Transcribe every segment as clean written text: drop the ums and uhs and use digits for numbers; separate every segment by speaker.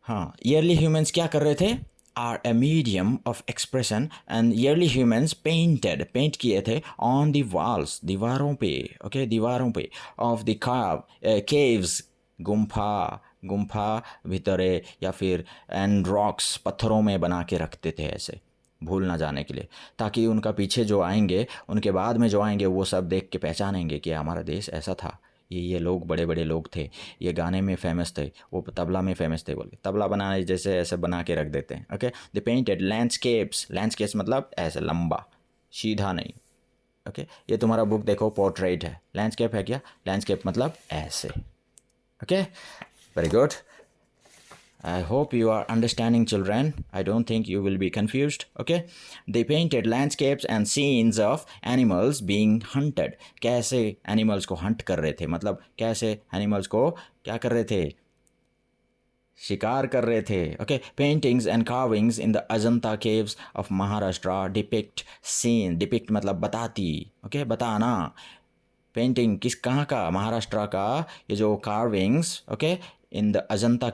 Speaker 1: हाँ, yearly humans क्या कर रहे थे? Are a medium of expression and early humans paint किए थे ऑन द वॉल्स, दीवारों पे, ओके, दीवारों पे ऑफ द केव्स, गुम्फा भीतरे, या फिर एंड रॉक्स, पत्थरों में बना के रखते थे ऐसे, भूल ना जाने के लिए, ताकि उनका पीछे जो आएंगे, उनके बाद में जो आएंगे, वो सब देख के पहचानेंगे कि हमारा देश ऐसा था, ये लोग बड़े बड़े लोग थे, ये गाने में फेमस थे, वो तबला में फेमस थे, बोले तबला बनाने जैसे ऐसे बना के रख देते हैं। ओके, द पेंटेड लैंडस्केप्स मतलब ऐसे लंबा, सीधा नहीं। ओके, ये तुम्हारा बुक देखो, पोर्ट्रेट है, लैंडस्केप है क्या? लैंडस्केप मतलब ऐसे। Okay, very good. I hope you are understanding, children. I don't think you will be confused. Okay. They painted landscapes and scenes of animals being hunted. कैसे animals को hunt कर रहे थे, मतलब कैसे animals को क्या कर रहे थे? शिकार कर रहे थे। Okay, paintings and carvings in the Ajanta caves of Maharashtra depict मतलब बताती। ओके, बताना। पेंटिंग किस कहाँ का? महाराष्ट्र का। ये जो carvings, okay, in the Ajanta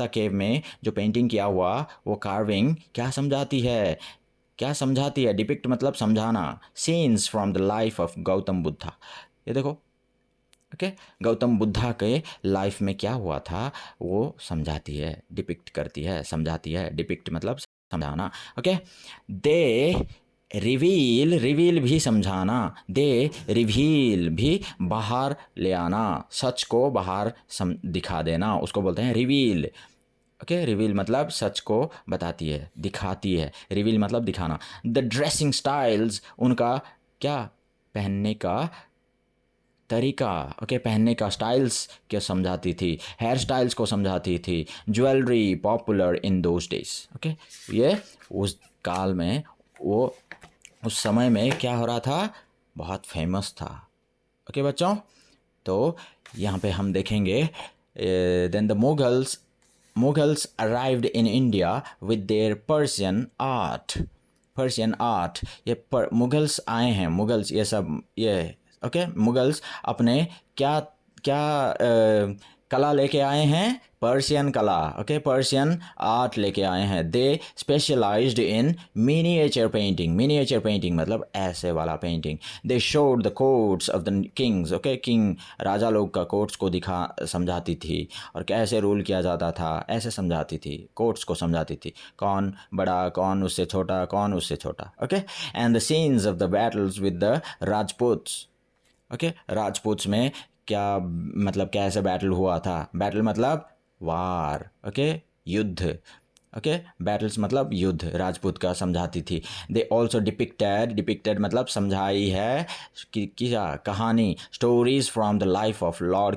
Speaker 1: cave में जो पेंटिंग किया हुआ, वो कार्विंग क्या समझाती है? क्या समझाती है? डिपिक्ट मतलब समझाना। Scenes from the life of Gautam Buddha. ये देखो, ओके, गौतम बुद्धा के लाइफ में क्या हुआ था वो समझाती है, डिपिक्ट करती है, समझाती है। डिपिक्ट मतलब समझाना। ओके, दे रिवील भी समझाना, दे रिवील भी बाहर ले आना, सच को बाहर दिखा देना, उसको बोलते हैं रिवील। ओके, रिवील मतलब सच को बताती है, दिखाती है। रिवील मतलब दिखाना। द ड्रेसिंग स्टाइल्स, उनका क्या पहनने का तरीका, ओके, पहनने का स्टाइल्स क्या समझाती थी? हेयर स्टाइल्स को समझाती थी। Jewellery popular in those days. Okay, ये उस काल में, वो उस समय में क्या हो रहा था? बहुत फेमस था। ओके बच्चों, तो यहाँ पे हम देखेंगे, then the Mughals arrived in India with their Persian art. ये मुगल्स आए हैं, मुगल्स ये सब, ये ओके, मुगल्स अपने क्या क्या कला लेके आए हैं? पर्शियन कला। ओके, पर्शियन आर्ट लेके आए हैं। They specialised in miniature painting मतलब ऐसे वाला painting. They showed the courts of the kings. Okay, king राजा लोग का कोर्ट्स को समझाती थी, और कैसे रूल किया जाता था ऐसे समझाती थी, कोर्ट्स को समझाती थी, कौन बड़ा, कौन उससे छोटा, कौन उससे छोटा। Okay, and the scenes of the battles with the Rajputs. Okay, Rajputs में क्या मतलब कैसे बैटल हुआ था? बैटल मतलब वार। ओके, युद्ध। ओके, बैटल्स मतलब युद्ध, राजपूत का समझाती थी। दे ऑल्सो डिपिक्टेड मतलब समझाई है कि क्या कहानी, stories from the life of Lord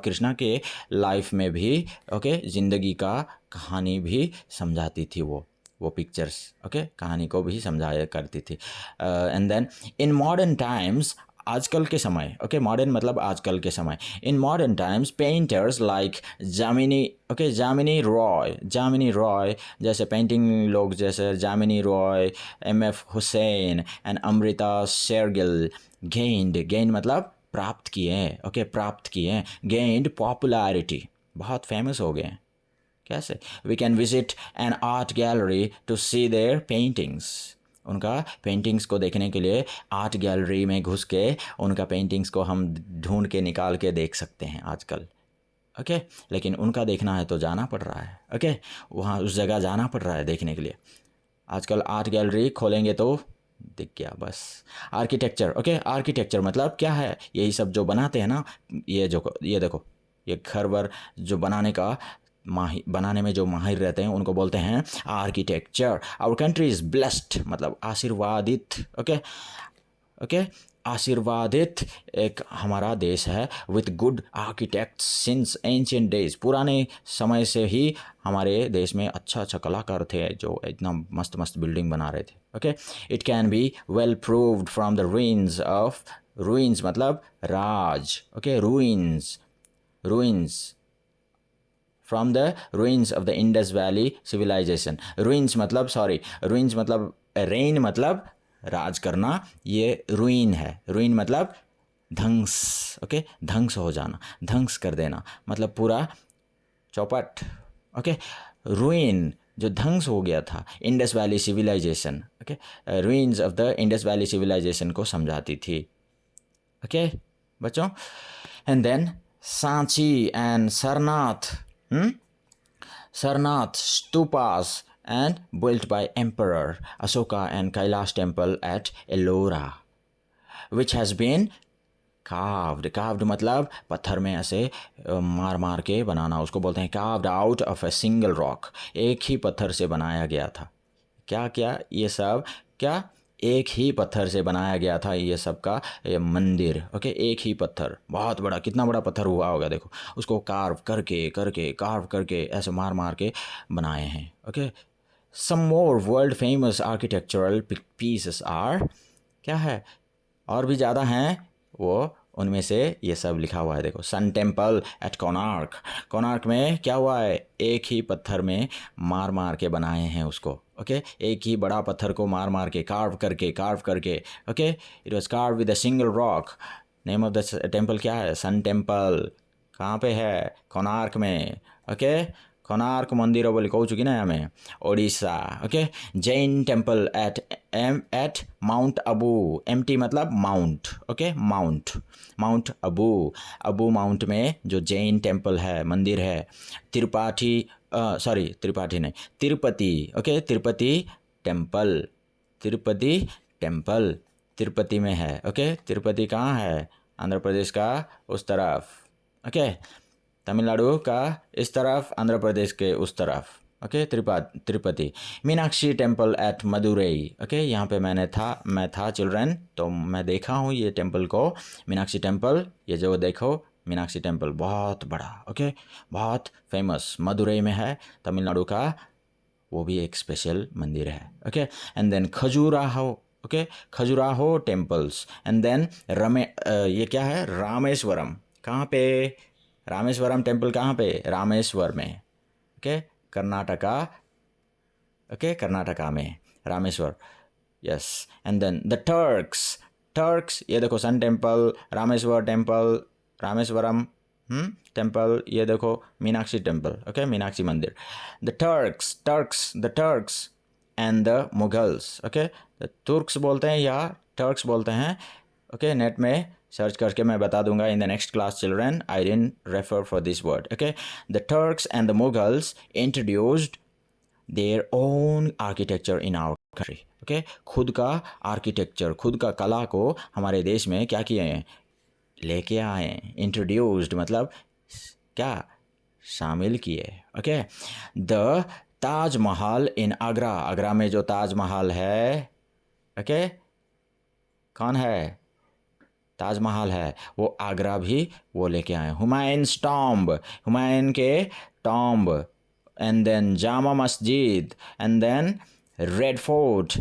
Speaker 1: Krishna के लाइफ में भी, ओके, जिंदगी का कहानी भी समझाती थी वो पिक्चर्स। ओके, कहानी को भी समझाया करती थी। And then in modern times, आजकल के समय, ओके, मॉडर्न मतलब आजकल के समय, in modern times painters like Jamini Roy जैसे पेंटिंग लोग, जैसे Jamini Roy, M F. Husain and Amrita Shergil gained मतलब प्राप्त किए। ओके, प्राप्त किए। गेंड पॉपुलैरिटी, बहुत फेमस हो गए। कैसे? We can visit an art gallery to see their paintings. उनका पेंटिंग्स को देखने के लिए आर्ट गैलरी में घुस के उनका पेंटिंग्स को हम ढूंढ के निकाल के देख सकते हैं आजकल। ओके, लेकिन उनका देखना है तो जाना पड़ रहा है। ओके, वहाँ उस जगह जाना पड़ रहा है देखने के लिए। आजकल आर्ट गैलरी खोलेंगे तो दिख गया बस। आर्किटेक्चर, ओके, आर्किटेक्चर मतलब क्या है? यही सब जो बनाते हैं ना, ये देखो, ये घर वर जो बनाने में जो माहिर रहते हैं उनको बोलते हैं architecture. Our country is blessed मतलब आशीर्वादित। ओके, ओके, आशीर्वादित एक हमारा देश है, with good architects since ancient days. पुराने समय से ही हमारे देश में अच्छा कलाकार थे जो इतना मस्त मस्त बिल्डिंग बना रहे थे। Okay, it can be well proved from the ruins मतलब राज। Okay, ruins from the ruins of the Indus valley civilisation. Ruins मतलब रेन मतलब राज करना, ये रुइन है। रुइन मतलब ध्वंस। ओके, ध्वंस हो जाना, ध्वंस कर देना, मतलब पूरा चौपट, ओके, रुइन जो ध्वंस हो गया था, Indus valley civilisation, okay, ruins of the Indus valley civilisation को समझाती थी। ओके बच्चों, and then Sanchi and Sarnath, Sarnath stupas and built by Emperor Asoka and Kailash temple at Ellora, which has been carved मतलब पत्थर में ऐसे मार मार के बनाना, उसको बोलते हैं carved out of a single rock, एक ही पत्थर से बनाया गया था। क्या क्या ये सब, क्या एक ही पत्थर से बनाया गया था ये सब का ये मंदिर। ओके, एक ही पत्थर, बहुत बड़ा, कितना बड़ा पत्थर हुआ होगा देखो, उसको कार्व करके ऐसे मार मार के बनाए हैं। Okay, some more world famous architectural pieces are, क्या है, और भी ज़्यादा हैं वो, उनमें से ये सब लिखा हुआ है देखो। Sun temple at Konark, Konark में क्या हुआ है, एक ही पत्थर में मार मार के बनाए हैं उसको। ओके, एक ही बड़ा पत्थर को मार मार के कार्व करके। Okay, it was curve with a single rock. Name of the temple क्या है, सन टेम्पल। कहाँ पे है, कोणार्क में। ओके, कोणार्क मंदिर बोली कौचुकी ना हमें, Odisha. Okay, Jain temple at Mount Abu, MT मतलब mount. Okay, Mount Abu mount में जो जैन टेम्पल है, मंदिर है। त्रिपाठी नहीं, तिरुपति। ओके, तिरुपति टेम्पल तिरुपति में है। ओके, तिरुपति कहाँ है, आंध्र प्रदेश का उस तरफ। ओके, तमिलनाडु का इस तरफ, आंध्र प्रदेश के उस तरफ। Okay, Tirupati. Meenakshi temple at Madurai. Okay, यहाँ पे मैं था चिल्ड्रन, तो मैं देखा हूँ ये टेम्पल को, मीनाक्षी टेम्पल। ये जो देखो मीनाक्षी टेम्पल बहुत बड़ा, ओके, बहुत फेमस, मदुरई में है, तमिलनाडु का, वो भी एक स्पेशल मंदिर है। Okay, and then Khajuraho. Okay, Khajuraho temples, and then ये क्या है, रामेश्वरम। कहाँ पे, रामेश्वरम टेम्पल कहाँ पे, रामेश्वर में। ओके, कर्नाटका। ओके, कर्नाटका में Rameshwar, yes. And then the Turks, ये देखो सन टेम्पल, रामेश्वरम टेम्पल, ये देखो मीनाक्षी टेम्पल। ओके, मीनाक्षी मंदिर। The Turks and the Mughals. Okay, the Turks बोलते हैं या टर्क्स बोलते हैं। ओके, नेट में सर्च करके मैं बता दूंगा in the next class children, I didn't refer for this word. Okay, the Turks and the Mughals introduced their own architecture in our country. Okay, खुद का आर्किटेक्चर, खुद का कला को हमारे देश में क्या किए हैं, लेके आए हैं। इंट्रोड्यूस्ड मतलब क्या, शामिल किए। ओके, द ताजमहल इन आगरा, आगरा में जो ताजमहल है, ओके, कौन है, ताजमहल है, वो आगरा भी वो लेके आए। हुमायूंस टॉम्ब, हुमायूं के tomb, and then Jama Masjid, and then red fort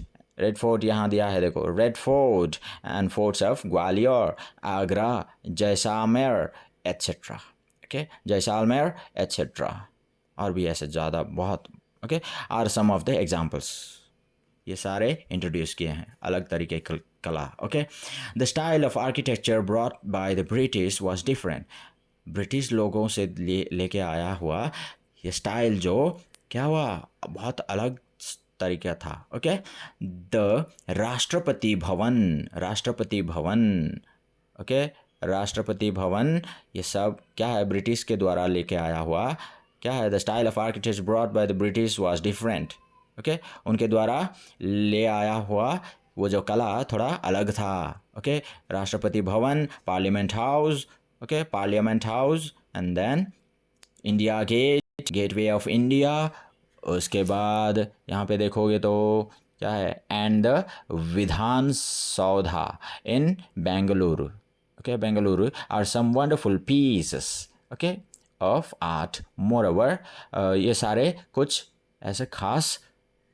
Speaker 1: यहाँ दिया है देखो, red fort and forts of Gwalior, Agra, Jaisalmer etcetera. Okay, Jaisalmer etcetera, और भी ऐसे ज़्यादा बहुत। Okay, are some of the examples, ये सारे इंट्रोड्यूस किए हैं अलग तरीके की कला। Okay, the style of architecture brought by the British was different, British लोगों से लेके आया हुआ ये स्टाइल जो क्या हुआ, बहुत अलग तरीका था। Okay, the Rashtrapati Bhavan. Okay, Rashtrapati भवन, ये सब क्या है, ब्रिटिश के द्वारा लेके आया हुआ क्या है। The style of architecture brought by the British was different. Okay, उनके द्वारा ले आया हुआ वो जो कला थोड़ा अलग था। Okay, Rashtrapati Bhavan, parliament house. Okay, parliament house, and then India gateway of India. उसके बाद यहाँ पे देखोगे तो क्या है, and the Vidhana Soudha in Bengaluru. Okay, Bengaluru are some wonderful pieces, okay, of art. Moreover, ये सारे कुछ ऐसे खास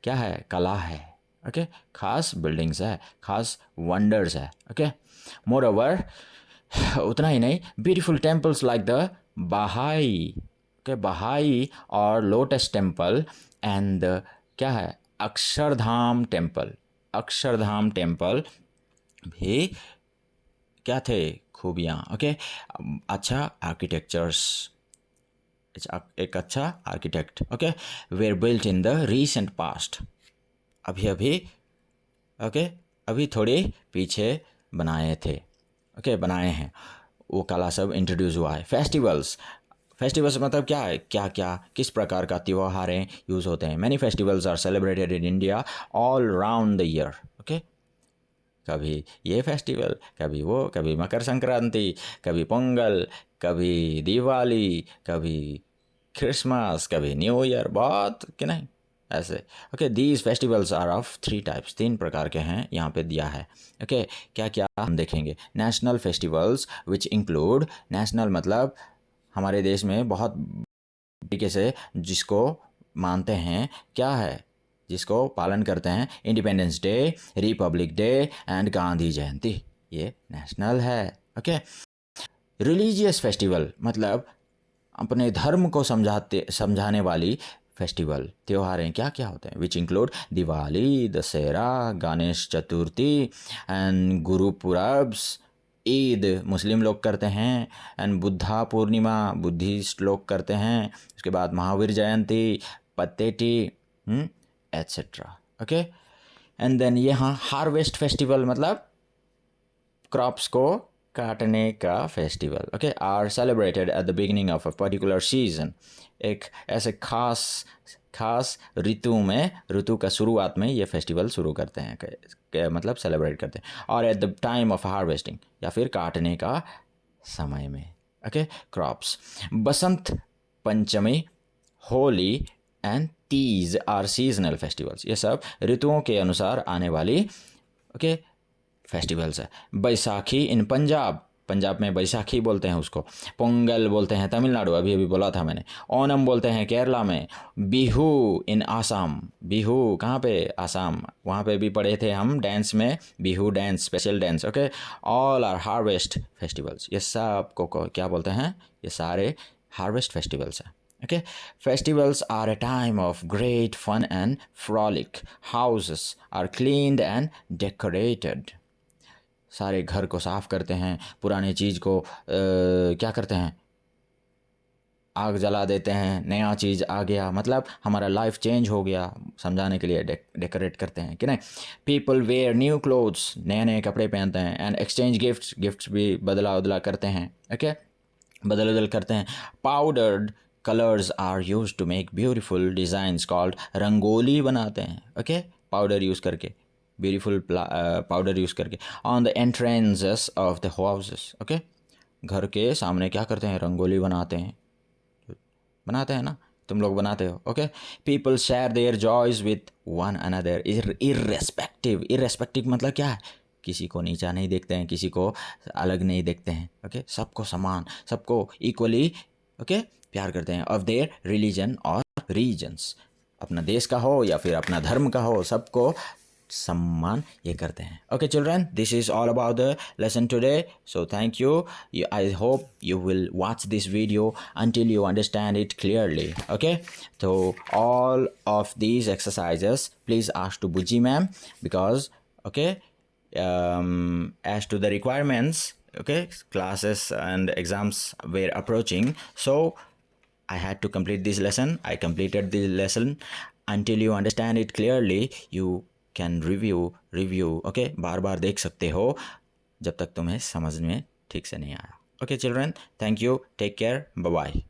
Speaker 1: क्या है, कला है। ओके, खास बिल्डिंग्स है, खास वंडर्स है। ओके, मोर ओवर, उतना ही नहीं, ब्यूटीफुल टेम्पल्स लाइक द बहाई। ओके, बहाई और लोटस टेम्पल, एंड क्या है, अक्षरधाम टेम्पल भी क्या थे, खूबियाँ। ओके, अच्छा आर्किटेक्चर्स एक अच्छा architect, okay, were built in the recent past, अभी ओके, अभी थोड़ी पीछे बनाए थे, ओके, बनाए हैं, वो कला सब इंट्रोड्यूस हुआ है। फेस्टिवल्स, फेस्टिवल्स मतलब क्या है, क्या क्या किस प्रकार का त्योहारें यूज़ होते हैं। Many festivals are celebrated in India all round the year, okay, कभी ये फेस्टिवल, कभी वो, कभी मकर संक्रांति, कभी पोंगल, कभी दिवाली, कभी क्रिसमस, कभी न्यू ईयर, बहुत कि नहीं ऐसे। Okay, these festivals are of 3 types, 3 प्रकार के हैं, यहाँ पे दिया है। ओके, क्या क्या हम देखेंगे। National festivals which include, national मतलब हमारे देश में बहुत तरीके से जिसको मानते हैं, क्या है, जिसको पालन करते हैं, Independence Day, Republic Day and Gandhi Jayanti, ये नेशनल है। ओके, रिलीजियस फेस्टिवल मतलब अपने धर्म को समझाने वाली फेस्टिवल, त्योहारें क्या क्या होते हैं, which include Diwali, Dussehra, Ganesh Chaturthi and Gurpurabs, Eid Muslim लोग करते हैं, एंड बुद्धा पूर्णिमा बुद्धिस्ट लोग करते हैं, उसके बाद Mahavir Jayanti, Pateti etcetera. Okay, and then यहाँ हार्वेस्ट फेस्टिवल मतलब क्रॉप्स को काटने का festival, okay, are celebrated at the beginning of a particular season, एक ऐसे खास ऋतु में, ऋतु का शुरुआत में ये फेस्टिवल शुरू करते हैं, मतलब सेलिब्रेट करते हैं, और at the time of harvesting या फिर काटने का समय में। Okay, crops, Basant Panchami, Holi and Teej are seasonal festivals, ये सब ऋतुओं के अनुसार आने वाली ओके फेस्टिवल्स है। बैसाखी इन पंजाब, पंजाब में बैसाखी बोलते हैं उसको, पोंगल बोलते हैं तमिलनाडु, अभी अभी बोला था मैंने, ओनम बोलते हैं केरला में, बिहू इन आसाम, बिहू कहाँ पे, आसाम, वहाँ पे भी पढ़े थे हम डांस में, Bihu dance, special dance. Okay, all are harvest festivals, ये सब को क्या बोलते हैं, ये सारे हार्वेस्ट फेस्टिवल्स हैं। Okay, festivals are a time of great fun and frolic. Houses are cleaned and decorated. सारे घर को साफ करते हैं, पुराने चीज़ को क्या करते हैं, आग जला देते हैं, नया चीज़ आ गया, मतलब हमारा लाइफ चेंज हो गया, समझाने के लिए डेकोरेट करते हैं कि नहीं। पीपल वेयर न्यू क्लोथ्स, नए नए कपड़े पहनते हैं, एंड एक्सचेंज गिफ्ट्स भी बदला उदला करते हैं। ओके, बदल बदल करते हैं। Powdered colours are use to make beautiful designs called, rangoli बनाते हैं, ओके, पाउडर यूज़ करके, ब्यूटीफुल पाउडर यूज़ करके, on the entrances of the houses, okay, घर के सामने क्या करते हैं, रंगोली बनाते हैं, ना, तुम लोग बनाते हो। Okay, people share their joys with one another irrespective मतलब क्या है, किसी को नीचा नहीं देखते हैं, किसी को अलग नहीं देखते हैं, ओके, सबको समान, सबको इक्वली ओके प्यार करते हैं, ऑफ देयर रिलीजन और रीजन्स, अपना देश का हो या फिर अपना धर्म का हो, सबको सम्मान ये करते हैं। Okay children, this is all about the lesson today, so thank you, I hope you will watch this video until you understand it clearly. Okay, so all of these exercises please ask to Buji ma'am, because okay, as to the requirements, okay, classes and exams were approaching, so I had to complete this lesson. I completed the lesson. Until you understand it clearly, you can review okay, बार बार देख सकते हो जब तक तुम्हें समझ में ठीक से नहीं आया। Okay children, thank you, take care, bye bye.